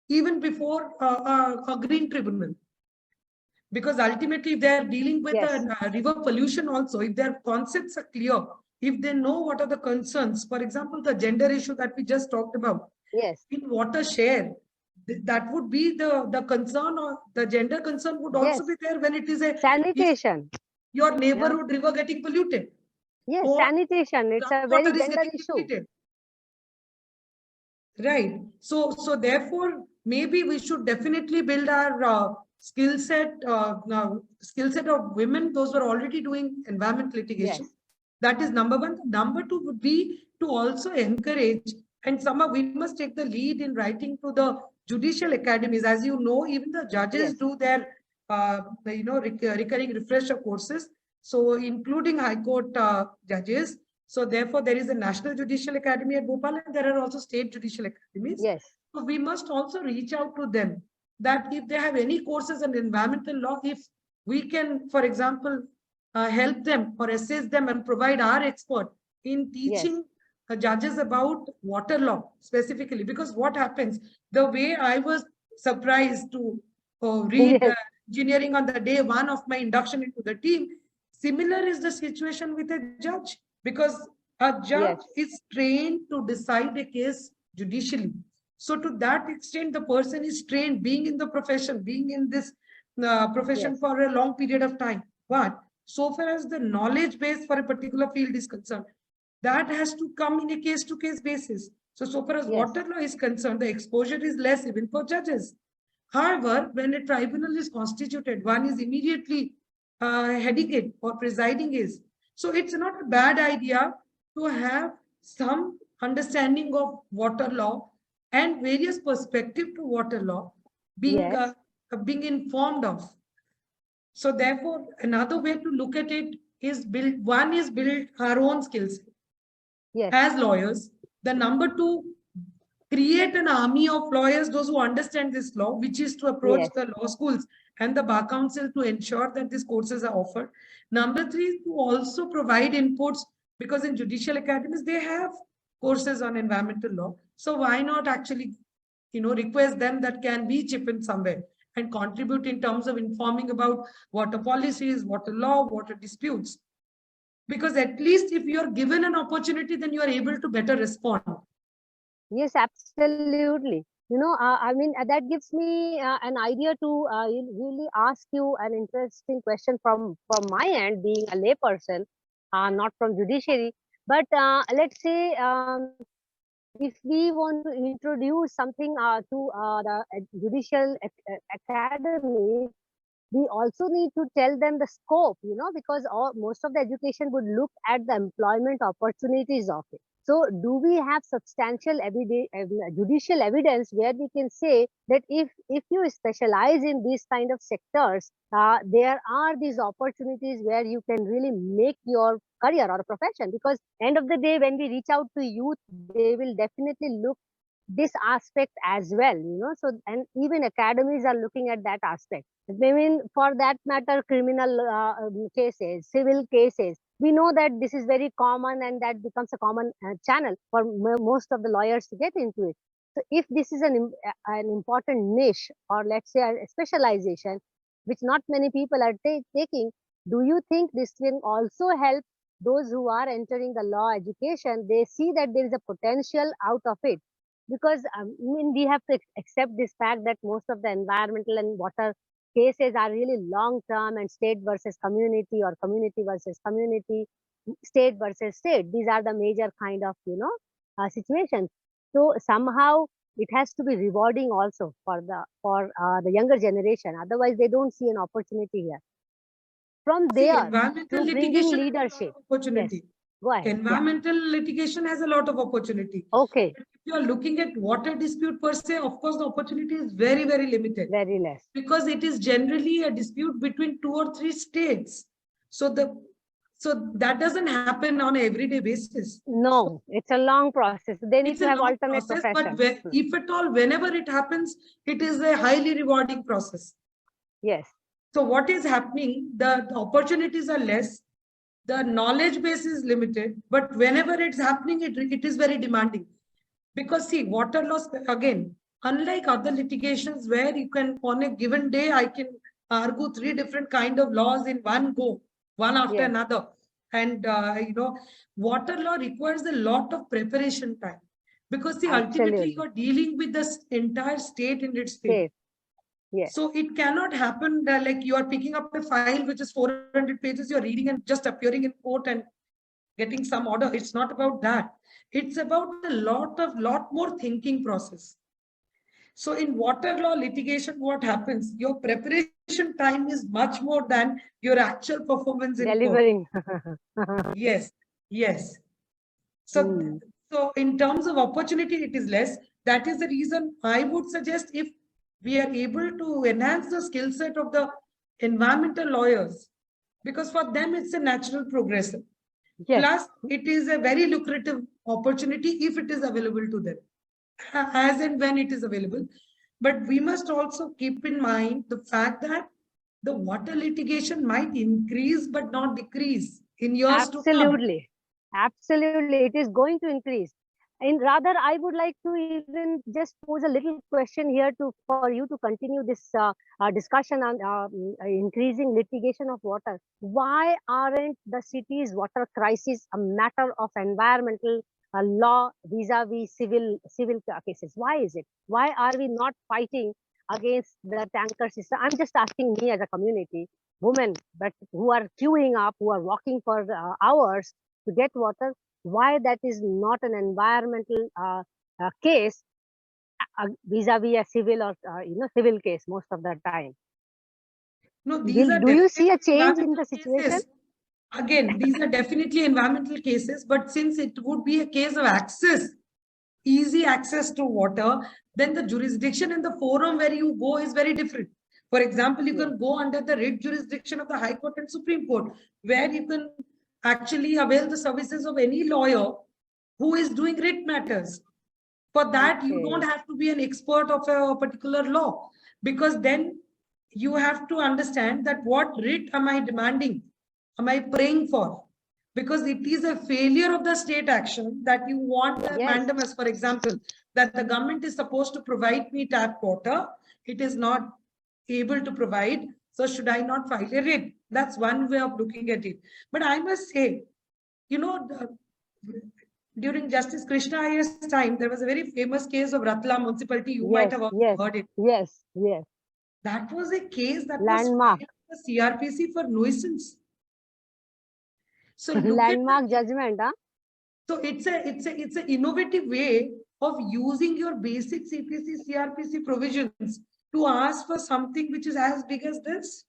even before a green tribunal. Because ultimately, if they're dealing with river pollution also, if their concepts are clear, if they know what are the concerns, for example, the gender issue that we just talked about, in water share, that would be the concern, or the gender concern would also be there when it is a sanitation. Your neighborhood river getting polluted. Yes, or sanitation. It's a very gender issue. Depleted. Right. So therefore, maybe we should definitely build our skill set of women, those who are already doing environment litigation. That is number one. Number two would be to also encourage, and somehow we must take the lead in writing to the judicial academies. As you know, even the judges do their recurring refresher courses. So including High Court judges. So therefore, there is a National Judicial Academy at Bhopal, and there are also state judicial academies. So we must also reach out to them, that if they have any courses in environmental law, if we can, for example, help them or assist them and provide our expert in teaching judges about water law specifically. Because what happens, the way I was surprised to read engineering on the day one of my induction into the team, similar is the situation with a judge, because a judge is trained to decide a case judicially. So to that extent, the person is trained, being in the profession, being in this profession for a long period of time. But so far as the knowledge base for a particular field is concerned, that has to come in a case-to-case basis. So far as water law is concerned, the exposure is less even for judges. However, when a tribunal is constituted, one is immediately heading it or presiding is. So it's not a bad idea to have some understanding of water law and various perspective to water law Yes. being informed of. So therefore, another way to look at it is build our own skills Yes. as lawyers. The number two, create an army of lawyers, those who understand this law, which is to approach Yes. the law schools and the bar council to ensure that these courses are offered. Number three, to also provide inputs, because in judicial academies, they have courses on environmental law. So why not actually, request them that can be chip in somewhere and contribute in terms of informing about water policies, water law, water disputes. Because at least if you're given an opportunity, then you are able to better respond. Yes, absolutely. I mean, that gives me an idea to really ask you an interesting question from my end, being a layperson, not from judiciary. But let's say if we want to introduce something to the judicial academy, we also need to tell them the scope, because most of the education would look at the employment opportunities of it. So do we have substantial judicial evidence where we can say that if you specialize in these kind of sectors, there are these opportunities where you can really make your career or a profession? Because end of the day, when we reach out to youth, they will definitely look this aspect as well, so, and even academies are looking at that aspect. I mean, for that matter, criminal cases, civil cases, we know that this is very common, and that becomes a common channel for most of the lawyers to get into it. So if this is an important niche, or let's say a specialization, which not many people are taking, do you think this can also help those who are entering the law education? They see that there is a potential out of it, because I mean, we have to accept this fact that most of the environmental and water cases are really long term, and state versus community, or community versus community, state versus state. These are the major kind of situations. So somehow it has to be rewarding also for the younger generation. Otherwise, they don't see an opportunity here. From See, there environmental to bringing litigation has a lot leadership. of opportunity. Yes, go ahead. Yeah. Environmental litigation has a lot of opportunity. Okay. But if you are looking at water dispute per se, of course, the opportunity is very, very limited. Very less. Because it is generally a dispute between 2 or 3 states. So that doesn't happen on an everyday basis. No, it's a long process. They need It's to a have long alternate process, professions. but if at all, whenever it happens, it is a highly rewarding process. Yes. So what is happening? The opportunities are less, the knowledge base is limited, but whenever it's happening, it is very demanding. Because see, water loss, again, unlike other litigations where you can, on a given day, I can argue 3 different kind of laws in one go, one after another. And, water law requires a lot of preparation time. Because see, ultimately, you're dealing with the entire state in its favor. Yes. So it cannot happen that like you are picking up a file which is 400 pages, you're reading and just appearing in court and getting some order. It's not about that. It's about a lot more thinking process. So in water law litigation, what happens? Your preparation time is much more than your actual performance in delivering. Court. Yes. So in terms of opportunity, it is less. That is the reason I would suggest, if we are able to enhance the skill set of the environmental lawyers, because for them it's a natural progression. Yes. Plus, it is a very lucrative opportunity if it is available to them, as and when it is available. But we must also keep in mind the fact that the water litigation might increase but not decrease in years to come. Absolutely, it is going to increase. And rather, I would like to even just pose a little question here for you to continue this discussion on increasing litigation of water. Why aren't the city's water crisis a matter of environmental law vis-a-vis civil cases? Why is it? Why are we not fighting against the tanker system? I'm just asking me as a community, women, but who are queuing up, who are walking for hours to get water, why that is not an environmental case vis-a-vis a civil or civil case most of the time? No, these are Do you see a definitely change in environmental the situation? cases. Again, these are definitely environmental cases, but since it would be a case of access, easy access to water, then the jurisdiction and the forum where you go is very different. For example, you can go under the writ jurisdiction of the High Court and Supreme Court, where you can actually avail the services of any lawyer who is doing writ matters. For that, you don't have to be an expert of a particular law, because then you have to understand that what writ am I demanding? Am I praying for? Because it is a failure of the state action that you want the mandamus, for example, that the government is supposed to provide me tap water. It is not able to provide. So should I not file a writ? That's one way of looking at it. But I must say, you know, during Justice Krishna Iyer's time, there was a very famous case of Ratla municipality. You might have also heard it. Yes. That was a case that Landmark. was filed with the CRPC for nuisance. So look Landmark at the, judgment, huh? So it's an innovative way of using your basic CPC, CRPC provisions to ask for something which is as big as this.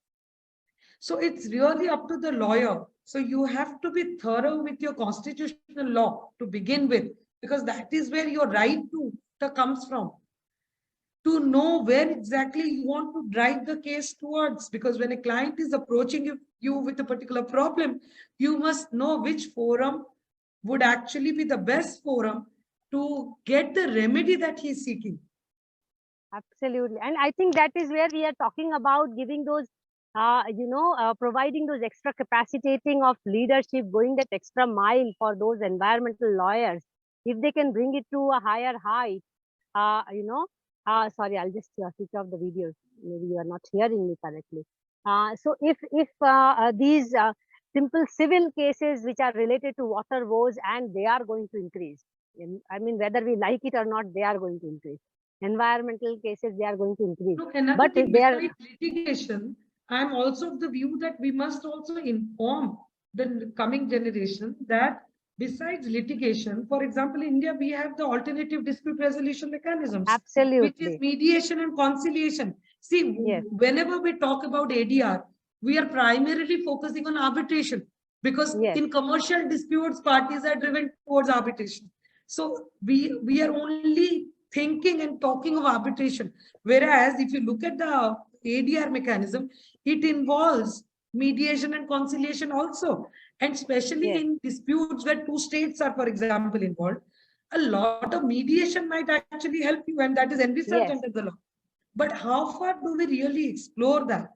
So it's really up to the lawyer. So you have to be thorough with your constitutional law to begin with, because that is where your right to comes from. To know where exactly you want to drive the case towards, because when a client is approaching you with a particular problem, you must know which forum would actually be the best forum to get the remedy that he's seeking. Absolutely. And I think that is where we are talking about giving those, providing those extra capacitating of leadership, going that extra mile for those environmental lawyers. If they can bring it to a higher height, sorry, I'll just switch off the video. Maybe you are not hearing me correctly. So if these simple civil cases which are related to water woes, and they are going to increase. I mean, whether we like it or not, they are going to increase. Environmental cases, they are going to increase. Look, another but thing, they are besides litigation, I'm also of the view that we must also inform the coming generation that besides litigation, for example, in India, we have the alternative dispute resolution mechanisms, absolutely, which is mediation and conciliation. See, whenever we talk about ADR, we are primarily focusing on arbitration, because in commercial disputes, parties are driven towards arbitration. So we are only thinking and talking of arbitration. Whereas if you look at the ADR mechanism, it involves mediation and conciliation also. And especially in disputes where two states are, for example, involved, a lot of mediation might actually help you, and that is envisaged under the law. But how far do we really explore that?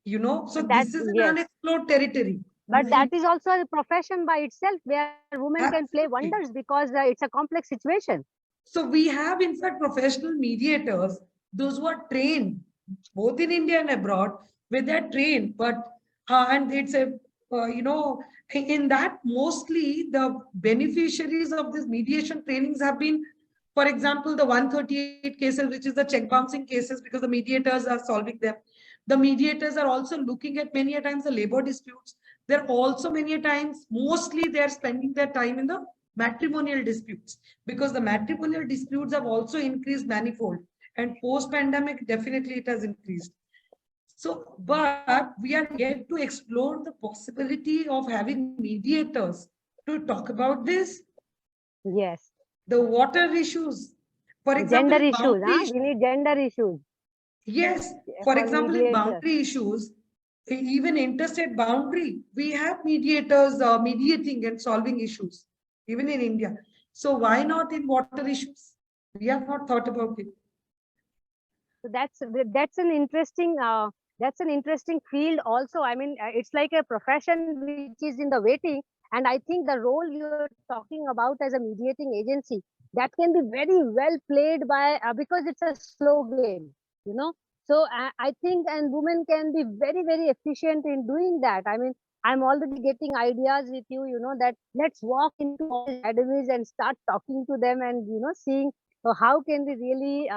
You know, so this is an unexplored territory. But that is also a profession by itself, where women can play wonders, because it's a complex situation. So we have, in fact, professional mediators, those who are trained both in India and abroad, where they're trained. But and it's a in that mostly the beneficiaries of this mediation trainings have been, for example, the 138 cases, which is the check bouncing cases, because the mediators are solving them. The mediators are also looking at many a times the labor disputes. They're also many a times, mostly they're spending their time in the matrimonial disputes, because the matrimonial disputes have also increased manifold, and post-pandemic, definitely it has increased. So, but we are yet to explore the possibility of having mediators to talk about this. Yes. The water issues, for example, gender issues, huh? We need gender issues. Yes, for example, in boundary issues, even interstate boundary, we have mediators mediating and solving issues, even in India. So why not in water issues? We have not thought about it. So that's an interesting field also. I mean, it's like a profession which is in the waiting. And I think the role you're talking about as a mediating agency, that can be very well played by, because it's a slow game, you know. So I think, and women can be very, very efficient in doing that. I mean, I'm already getting ideas with you, you know, that let's walk into all these academies and start talking to them, and, you know, seeing how can we really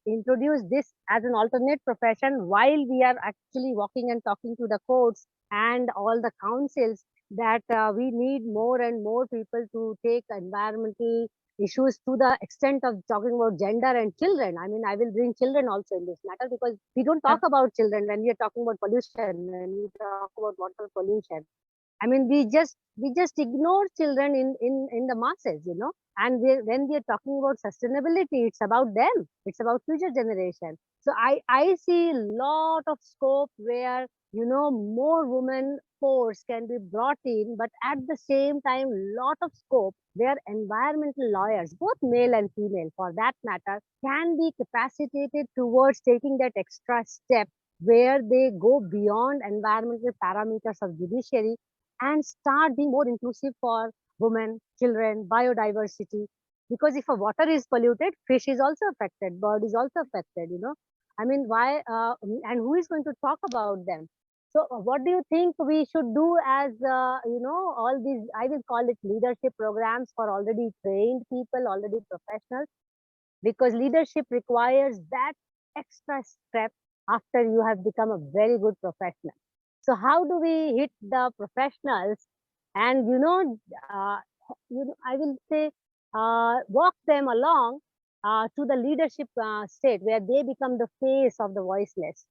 introduce this as an alternate profession, while we are actually walking and talking to the courts and all the councils, that we need more and more people to take environmental issues to the extent of talking about gender and children. I mean, I will bring children also in this matter because we don't talk about children when we are talking about pollution, when we talk about water pollution. I mean, we just ignore children in the masses, you know. And when we are talking about sustainability, it's about them. It's about future generation. So I see a lot of scope where, you know, more women force can be brought in, but at the same time, lot of scope where environmental lawyers, both male and female for that matter, can be capacitated towards taking that extra step where they go beyond environmental parameters of judiciary and start being more inclusive for women, children, biodiversity. Because if a water is polluted, fish is also affected, bird is also affected, you know. I mean, why, and who is going to talk about them? So what do you think we should do as, you know, all these, I will call it leadership programs for already trained people, already professionals, because leadership requires that extra step after you have become a very good professional. So how do we hit the professionals and, I will say, walk them along to the leadership state where they become the face of the voiceless.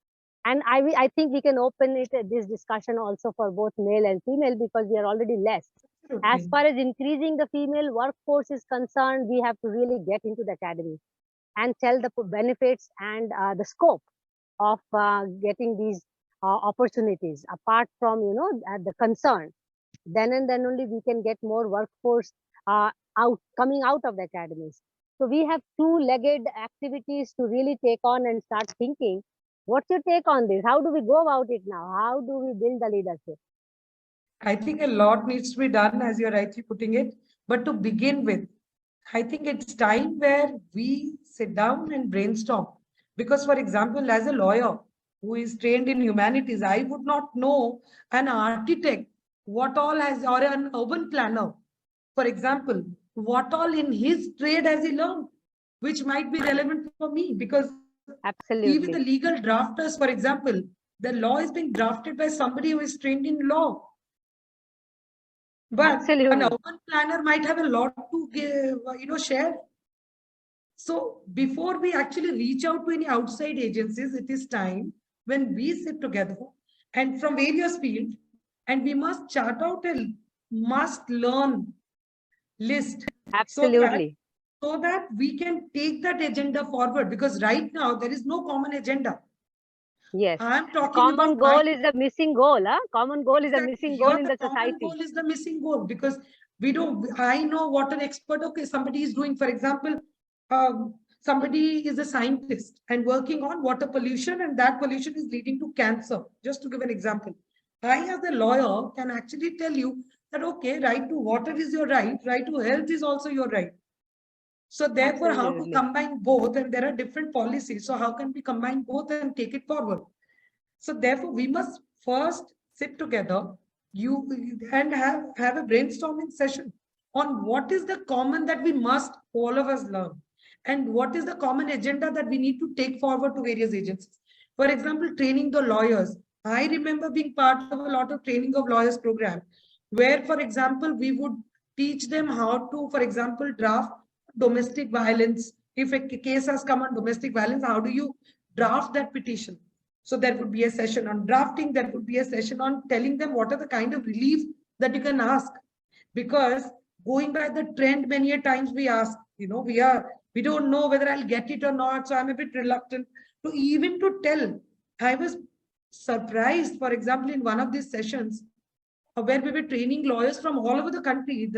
And I think we can open it this discussion also for both male and female because we are already less. As far as increasing the female workforce is concerned, we have to really get into the academy and tell the benefits and the scope of getting these opportunities apart from, you know, the concern. Then and then only we can get more workforce coming out of the academies. So we have two-legged activities to really take on and start thinking. What's your take on this? How do we go about it now? How do we build the leadership? I think a lot needs to be done, as you're rightly putting it. But to begin with, I think it's time where we sit down and brainstorm. Because, for example, as a lawyer who is trained in humanities, I would not know an architect what all has, or an urban planner, for example, what all in his trade has he learned, which might be relevant for me. Because Absolutely. even the legal drafters, for example, the law is being drafted by somebody who is trained in law. But Absolutely. an urban planner might have a lot to give, share. So before we actually reach out to any outside agencies, it is time when we sit together and from various fields, and we must chart out a must learn list. Absolutely. So that we can take that agenda forward, because right now there is no common agenda. Yes. I'm talking common about goal is the missing goal. Huh? Common goal is the missing goal in the society. Common goal is the missing goal, because we don't, I know what an expert, okay, somebody is doing, for example, somebody is a scientist and working on water pollution, and that pollution is leading to cancer. Just to give an example, I as a lawyer can actually tell you that, okay, right to water is your right to health is also your right. So therefore, Absolutely. how to combine both, and there are different policies. So how can we combine both and take it forward? So therefore, we must first sit together, and have a brainstorming session on what is the common that we must all of us learn, and what is the common agenda that we need to take forward to various agencies. For example, training the lawyers. I remember being part of a lot of training of lawyers program, where, for example, we would teach them how to, for example, draft domestic violence. If a case has come on domestic violence, how do you draft that petition? So there would be a session on drafting. There would be a session on telling them what are the kind of relief that you can ask. Because going by the trend, many a times we ask, we don't know whether I'll get it or not. So I'm a bit reluctant to even to tell. I was surprised, for example, in one of these sessions where we were training lawyers from all over the country.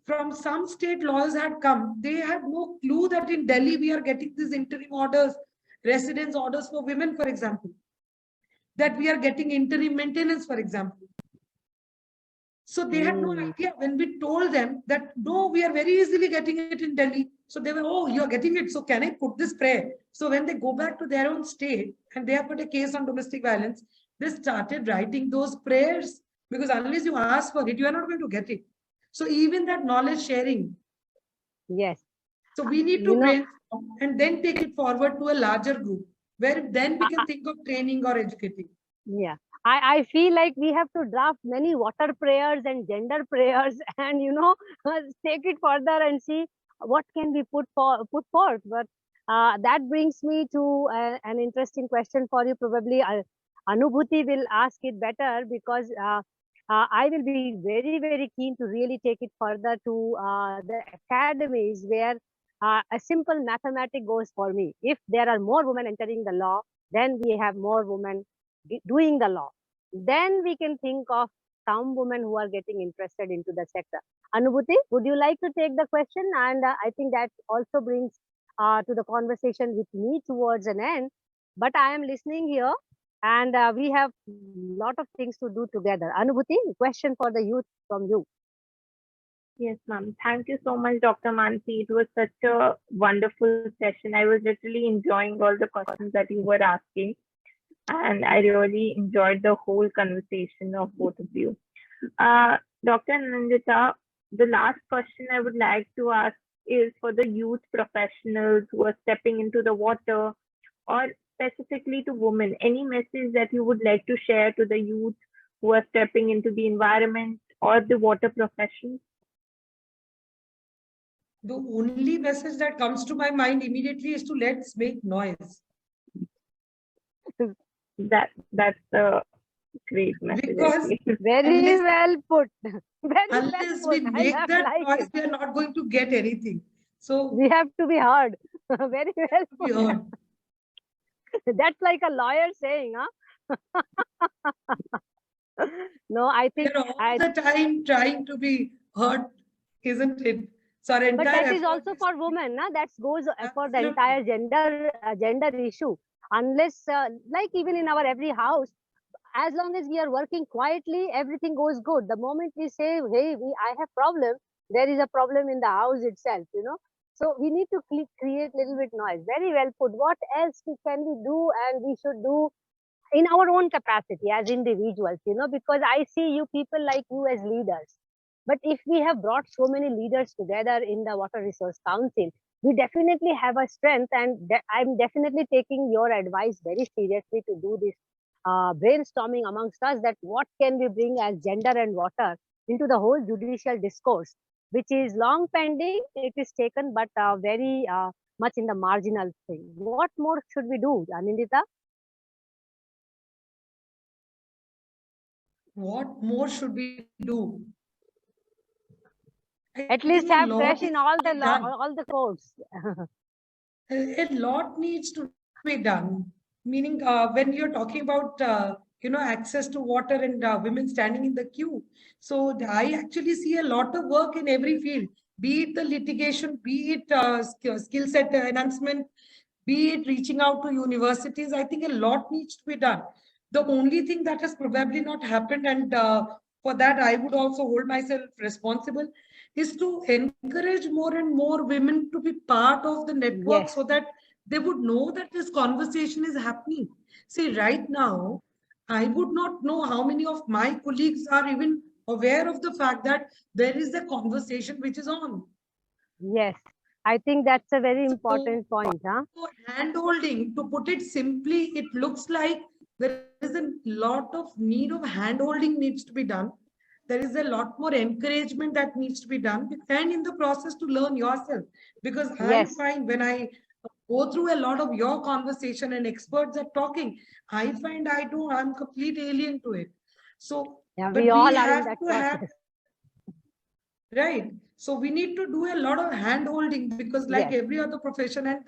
From some state, lawyers had come. They had no clue that in Delhi we are getting these interim orders, residence orders for women, for example, that we are getting interim maintenance, for example. So they had no idea. When we told them that, no, we are very easily getting it in Delhi. So they were, oh, you're getting it. So can I put this prayer? So when they go back to their own state and they have put a case on domestic violence, they started writing those prayers, because unless you ask for it, you are not going to get it. So even that knowledge sharing. Yes. So we need to brainstorm and then take it forward to a larger group, where then we can think of training or educating. Yeah. I feel like we have to draft many water prayers and gender prayers and, take it further and see what can be put forth. But that brings me to an interesting question for you. Probably Anubhuti will ask it better because I will be very, very keen to really take it further to the academies where a simple mathematic goes for me. If there are more women entering the law, then we have more women doing the law. Then we can think of some women who are getting interested into the sector. Anubhuti, would you like to take the question? And I think that also brings to the conversation with me towards an end. But I am listening here, and we have a lot of things to do together. Anubhuti, question for the youth from you. Yes, ma'am. Thank you so much, Dr. Mansi. It was such a wonderful session. I was literally enjoying all the questions that you were asking, and I really enjoyed the whole conversation of both of you. Dr. Anindita, the last question I would like to ask is for the youth professionals who are stepping into the water, or specifically to women. Any message that you would like to share to the youth who are stepping into the environment or the water profession? The only message that comes to my mind immediately is to let's make noise. That's a great message. Because Very well put. Very unless well we put. make that like noise, it. we are not going to get anything. So We have to be heard. Very well we put. heard. That's like a lawyer saying, huh? No, I think We're all the time trying to be heard, isn't it? So our but entire that is effort also for women, na? That goes for the absolutely. entire gender issue. Unless, like even in our every house, as long as we are working quietly, everything goes good. The moment we say, hey, I have problem, there is a problem in the house itself. So we need to create little bit noise. Very well put. What else can we do and we should do in our own capacity as individuals, because I see you people like you as leaders. But if we have brought so many leaders together in the Water Resource Council, we definitely have a strength, and I'm definitely taking your advice very seriously to do this brainstorming amongst us that what can we bring as gender and water into the whole judicial discourse, which is long pending, it is taken, but very much in the marginal thing. What more should we do, Anindita? What more should we do? At least have fresh in all the codes. A lot needs to be done. Meaning, when you're talking about access to water and women standing in the queue. So I actually see a lot of work in every field, be it the litigation, be it skill set enhancement, be it reaching out to universities. I think a lot needs to be done. The only thing that has probably not happened, and for that I would also hold myself responsible, is to encourage more and more women to be part of the network, Yes. so that they would know that this conversation is happening. See, right now, I would not know how many of my colleagues are even aware of the fact that there is a conversation which is on. Yes, I think that's a very important So, point, huh? hand holding, to put it simply, it looks like there is a lot of need of hand holding needs to be done. There is a lot more encouragement that needs to be done, and in the process to learn yourself. Because I Yes. find when I go through a lot of your conversation and experts are talking, I find I'm complete alien to it. So, Yeah, but we we all are in have that to have, process. right? So we need to do a lot of hand holding, because like Yes. every other profession, and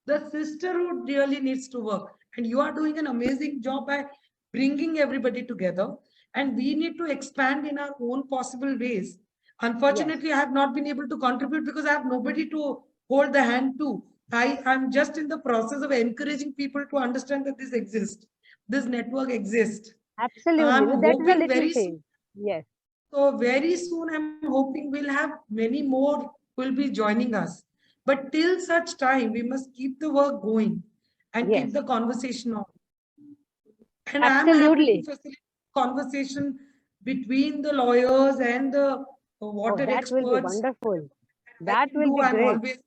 the sisterhood really needs to work. And you are doing an amazing job by bringing everybody together. And we need to expand in our own possible ways. Unfortunately, I have not been able to contribute because I have nobody to hold the hand to. I am just in the process of encouraging people to understand that this exists. This network exists. Absolutely. I'm That is a hoping little very soon. thing. Yes. So very soon, I'm hoping we'll have many more will be joining us. But till such time, we must keep the work going and keep Yes. the conversation on. And I'm happy to Absolutely. facilitate conversation between the lawyers and the Oh, water that will be experts. wonderful. I That can will do. be I'm great. always.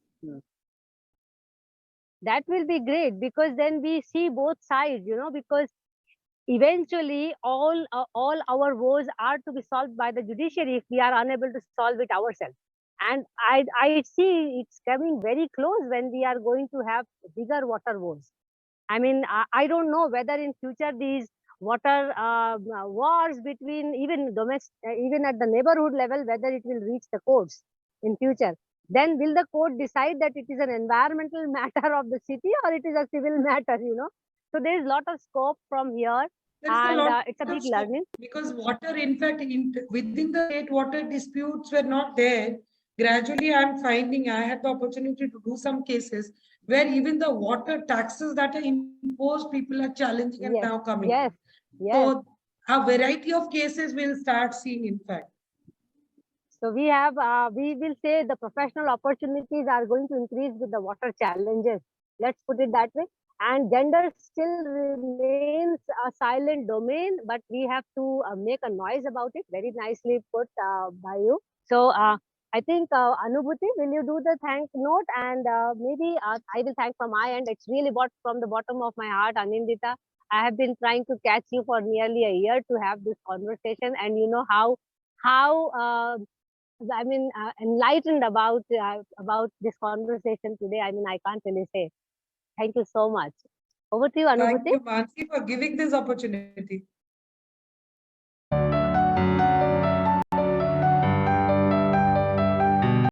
That will be great because then we see both sides, because eventually all our woes are to be solved by the judiciary if we are unable to solve it ourselves. And I see it's coming very close when we are going to have bigger water woes. I mean, I don't know whether in future these water wars between even domestic, even at the neighborhood level, whether it will reach the courts in future. Then will the court decide that it is an environmental matter of the city or it is a civil matter, you know? So there is a lot of scope from here, There is a and lot it's a of big scope learning. because water, in fact, within the state, water disputes were not there. Gradually, I'm finding I had the opportunity to do some cases where even the water taxes that are imposed, people are challenging and Yes, now coming. yes, yes. So a variety of cases we'll start seeing, in fact. So we have, we will say the professional opportunities are going to increase with the water challenges. Let's put it that way. And gender still remains a silent domain, but we have to make a noise about it. Very nicely put by you. So I think Anubhuti, will you do the thank note? And maybe I will thank from my end. It's really what from the bottom of my heart, Anindita. I have been trying to catch you for nearly a year to have this conversation, and you know how I mean, enlightened about this conversation today. I mean, I can't really say. Thank you so much. Over to you, Thank Anubhuti. you, Mansi, for giving this opportunity.